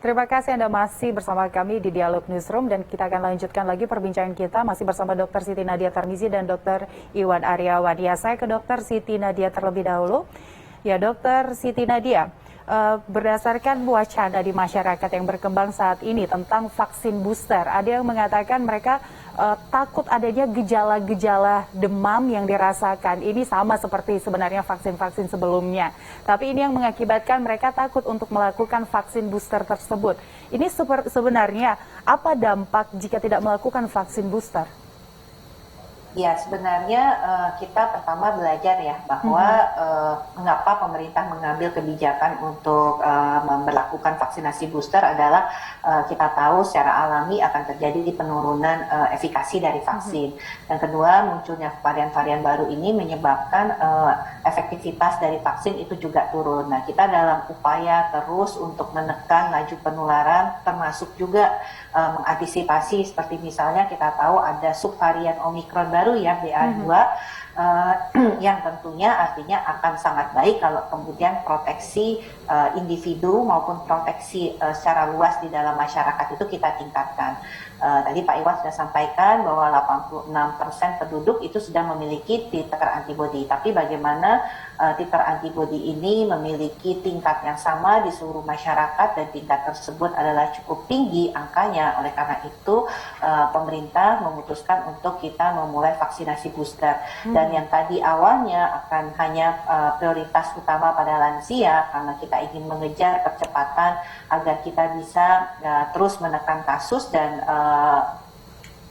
Terima kasih Anda masih bersama kami di Dialog Newsroom dan kita akan lanjutkan lagi perbincangan kita masih bersama Dr. Siti Nadia Tarmizi dan Dr. Iwan Aryawan. Ya, saya ke Dr. Siti Nadia terlebih dahulu. Ya, Dr. Siti Nadia, berdasarkan wacana di masyarakat yang berkembang saat ini tentang vaksin booster, ada yang mengatakan mereka takut adanya gejala-gejala demam yang dirasakan. Ini sama seperti sebenarnya vaksin-vaksin sebelumnya. Tapi ini yang mengakibatkan mereka takut untuk melakukan vaksin booster tersebut. Ini sebenarnya apa dampak jika tidak melakukan vaksin booster? Ya, sebenarnya kita pertama belajar ya bahwa mengapa pemerintah mengambil kebijakan untuk memperlakukan vaksinasi booster adalah kita tahu secara alami akan terjadi penurunan efikasi dari vaksin. Dan kedua, munculnya varian-varian baru ini menyebabkan efektivitas dari vaksin itu juga turun. Nah, kita dalam upaya terus untuk menekan laju penularan, termasuk juga mengantisipasi seperti misalnya kita tahu ada subvarian Omikron baru ya, BA2, yang tentunya artinya akan sangat baik kalau kemudian proteksi individu maupun proteksi secara luas di dalam masyarakat itu kita tingkatkan. Tadi Pak Iwan sudah sampaikan bahwa 86% penduduk itu sudah memiliki titer antibodi. Tapi bagaimana titer antibodi ini memiliki tingkat yang sama di seluruh masyarakat dan tingkat tersebut adalah cukup tinggi angkanya. Oleh karena itu pemerintah memutuskan untuk kita memulai vaksinasi booster. Dan yang tadi awalnya akan hanya prioritas utama pada lansia karena kita ingin mengejar percepatan agar kita bisa terus menekan kasus dan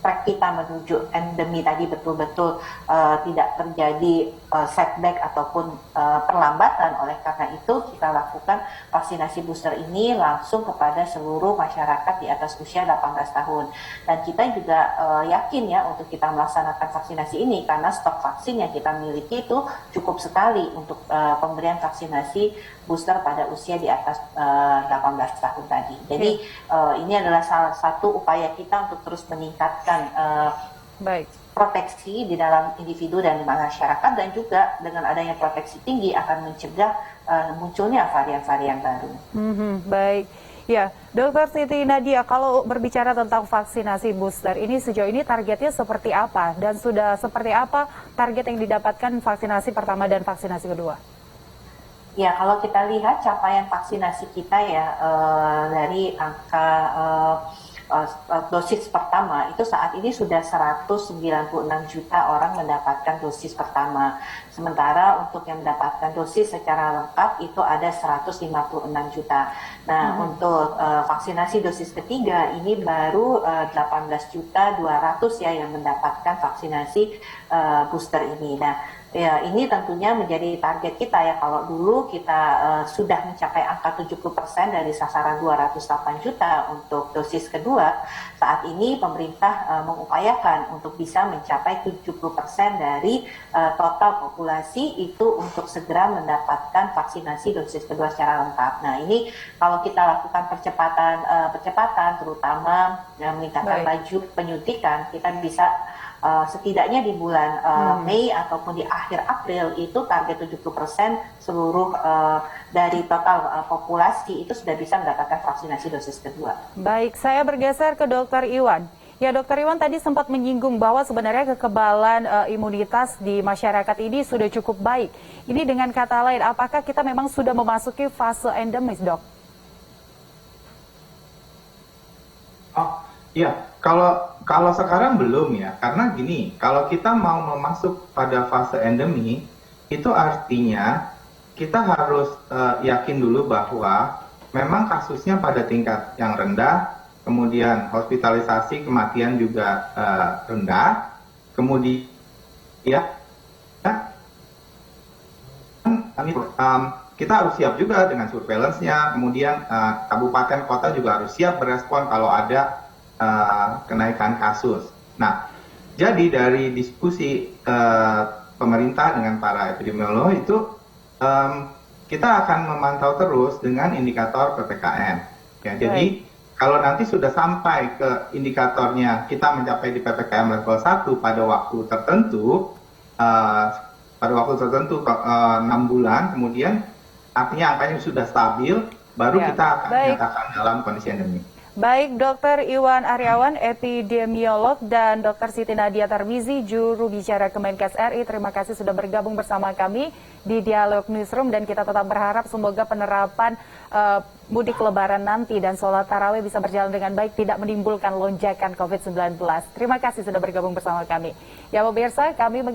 track kita menuju endemi tadi betul-betul tidak terjadi setback ataupun perlambatan. Oleh karena itu kita lakukan vaksinasi booster ini langsung kepada seluruh masyarakat di atas usia 18 tahun. Dan kita juga yakin ya untuk kita melaksanakan vaksinasi ini karena stok vaksin yang kita miliki itu cukup sekali untuk pemberian vaksinasi booster pada usia di atas 18 tahun tadi. Jadi ini adalah salah satu upaya kita untuk terus meningkatkan proteksi di dalam individu dan di masyarakat, dan juga dengan adanya proteksi tinggi akan mencegah munculnya varian-varian baru. Baik. Ya, Dr. Siti Nadia, kalau berbicara tentang vaksinasi booster ini sejauh ini targetnya seperti apa dan sudah seperti apa target yang didapatkan vaksinasi pertama dan vaksinasi kedua? Ya, kalau kita lihat capaian vaksinasi kita ya dari angka dosis pertama itu saat ini sudah 196 juta orang mendapatkan dosis pertama. Sementara untuk yang mendapatkan dosis secara lengkap itu ada 156 juta. Nah, untuk vaksinasi dosis ketiga ini baru 18 juta 200 ya yang mendapatkan vaksinasi booster ini. Nah, ya, ini tentunya menjadi target kita ya. Kalau dulu kita sudah mencapai angka 70% dari sasaran 208 juta untuk dosis kedua, saat ini pemerintah mengupayakan untuk bisa mencapai 70% dari total populasi itu untuk segera mendapatkan vaksinasi dosis kedua secara lengkap. Nah, ini kalau kita lakukan percepatan terutama meningkatkan laju penyuntikan, kita bisa setidaknya di bulan Mei ataupun di akhir April itu target 70% seluruh dari total populasi itu sudah bisa mendapatkan vaksinasi dosis kedua. Baik, saya bergeser ke Dr. Iwan. Ya, Dr. Iwan tadi sempat menyinggung bahwa sebenarnya kekebalan imunitas di masyarakat ini sudah cukup baik. Ini dengan kata lain, apakah kita memang sudah memasuki fase endemis, Dok? Oh, iya. Kalau sekarang belum ya, karena gini, kalau kita mau masuk pada fase endemi, itu artinya kita harus yakin dulu bahwa memang kasusnya pada tingkat yang rendah, kemudian hospitalisasi kematian juga rendah, kemudian kita harus siap juga dengan surveillance-nya, kemudian kabupaten kota juga harus siap berespon kalau ada kenaikan kasus. Nah, jadi dari diskusi pemerintah dengan para epidemiolog itu kita akan memantau terus dengan indikator PPKM. Ya, jadi kalau nanti sudah sampai ke indikatornya kita mencapai di PPKM level 1 pada waktu tertentu, 6 bulan, kemudian artinya angkanya sudah stabil, baru Ya, kita akan baik. nyatakan dalam kondisi endemi. Baik, Dr. Iwan Aryawan, epidemiolog, dan Dr. Siti Nadia Tarmizi, juru bicara Kemenkes RI. Terima kasih sudah bergabung bersama kami di Dialog Newsroom, dan kita tetap berharap semoga penerapan mudik lebaran nanti dan sholat tarawih bisa berjalan dengan baik, tidak menimbulkan lonjakan COVID-19. Terima kasih sudah bergabung bersama kami. Ya, pemirsa, kami